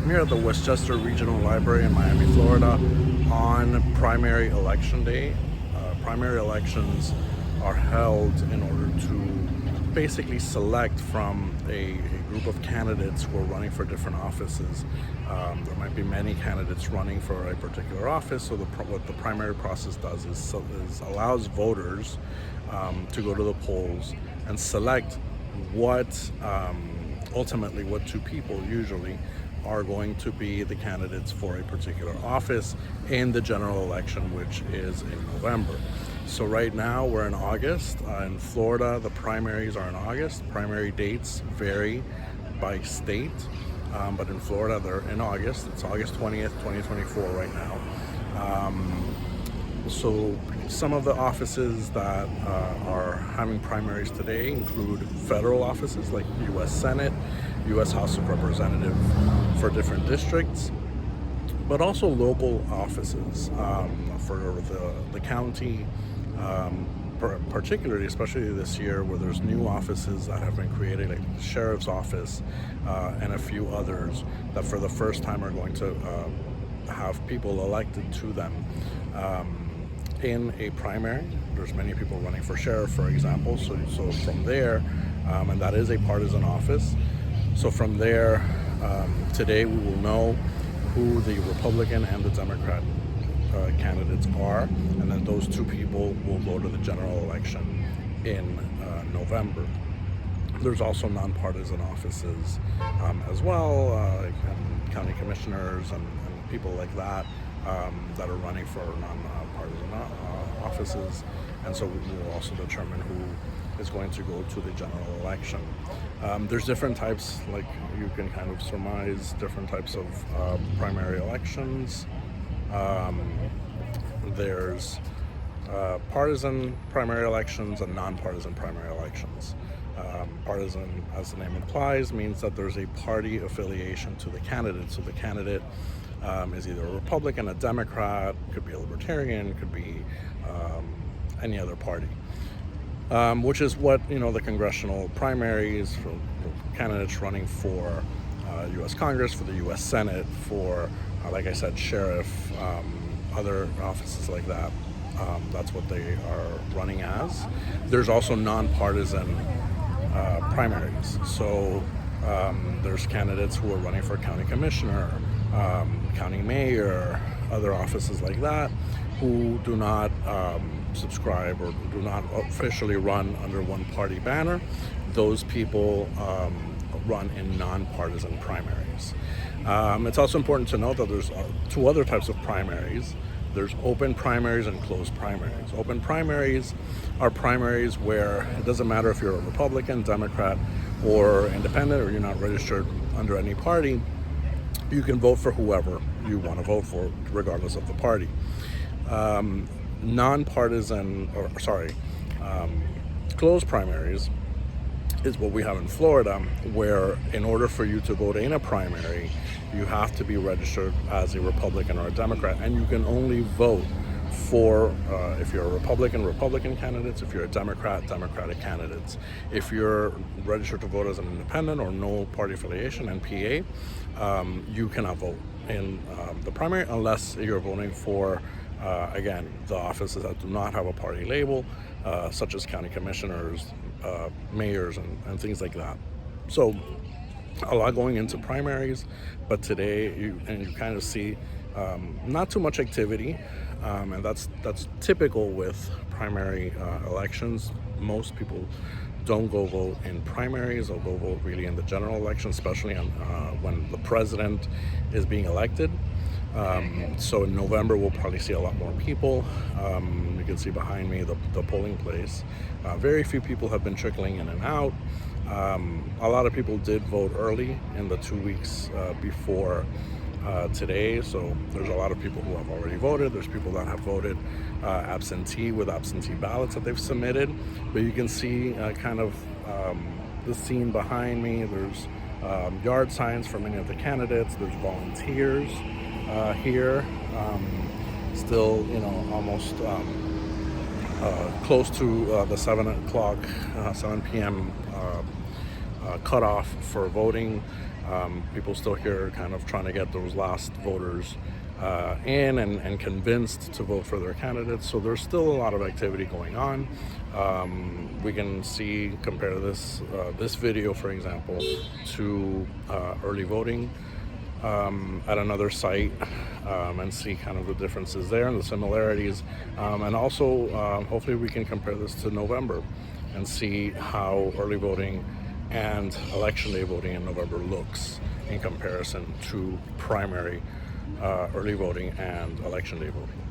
I'm here at the Westchester Regional Library in Miami, Florida on primary election day. Primary elections are held in order to basically select from a group of candidates who are running for different offices. There might be many candidates running for a particular office, so what the primary process does is allows voters to go to the polls and select what ultimately what two people usually are going to be the candidates for a particular office in the general election, which is in November. So right now we're in August. In Florida, the primaries are in August. Primary dates vary by state, but in Florida they're in August. It's August 20th, 2024 right now. So some of the offices that are having primaries today include federal offices like U.S. Senate, U.S. House of Representatives for different districts, but also local offices for the county, particularly, especially this year where there's new offices that have been created, like the sheriff's office and a few others that for the first time are going to have people elected to them. In a primary, there's many people running for sheriff, for example, so from there, and that is a partisan office, so from there, today we will know who the Republican and the Democrat candidates are, and then those two people will go to the general election in November. There's also nonpartisan offices as well, like county commissioners and people like that that are running for non-partisan offices, and so we will also determine who is going to go to the general election. There's different types, like you can kind of surmise, different types of primary elections. There's partisan primary elections and non-partisan primary elections. Partisan, as the name implies, means that there's a party affiliation to the candidate. So the candidate is either a Republican, a Democrat, could be a Libertarian, could be any other party, which is what the congressional primaries for candidates running for U.S. Congress, for the U.S. Senate, for like I said, sheriff, other offices like that. That's what they are running as. There's also nonpartisan primaries. So there's candidates who are running for county commissioner, county mayor, other offices like that, who do not subscribe or do not officially run under one party banner. Those people run in nonpartisan primaries. It's also important to note that there's two other types of primaries. There's open primaries and closed primaries. Open primaries are primaries where it doesn't matter if you're a Republican, Democrat, or independent, or you're not registered under any party. You can vote for whoever you want to vote for, regardless of the party. Closed primaries is what we have in Florida, where in order for you to vote in a primary, you have to be registered as a Republican or a Democrat, and you can only vote for, if you're a Republican candidates, if you're a Democratic candidates. If you're registered to vote as an independent or no party affiliation, NPA, you cannot vote in the primary unless you're voting for, again, the offices that do not have a party label, such as county commissioners, mayors, and things like that. So a lot going into primaries, but today you kind of see not too much activity, and that's typical with primary elections. Most people don't go vote in primaries. They'll go vote really in the general election, especially on, when the president is being elected. So in November we'll probably see a lot more people. You can see behind me the polling place. Very few people have been trickling in and out. A lot of people did vote early in the 2 weeks before today, so there's a lot of people who have already voted. There's people that have voted absentee with absentee ballots that they've submitted, but you can see kind of the scene behind me. There's yard signs for many of the candidates. There's volunteers here, still almost close to the 7 p.m. cutoff for voting. People still here kind of trying to get those last voters in and convinced to vote for their candidates. So there's still a lot of activity going on. We can compare this video, for example, to early voting at another site, and see kind of the differences there and the similarities. And also, hopefully we can compare this to November and see how early voting and election day voting in November looks in comparison to primary early voting and election day voting.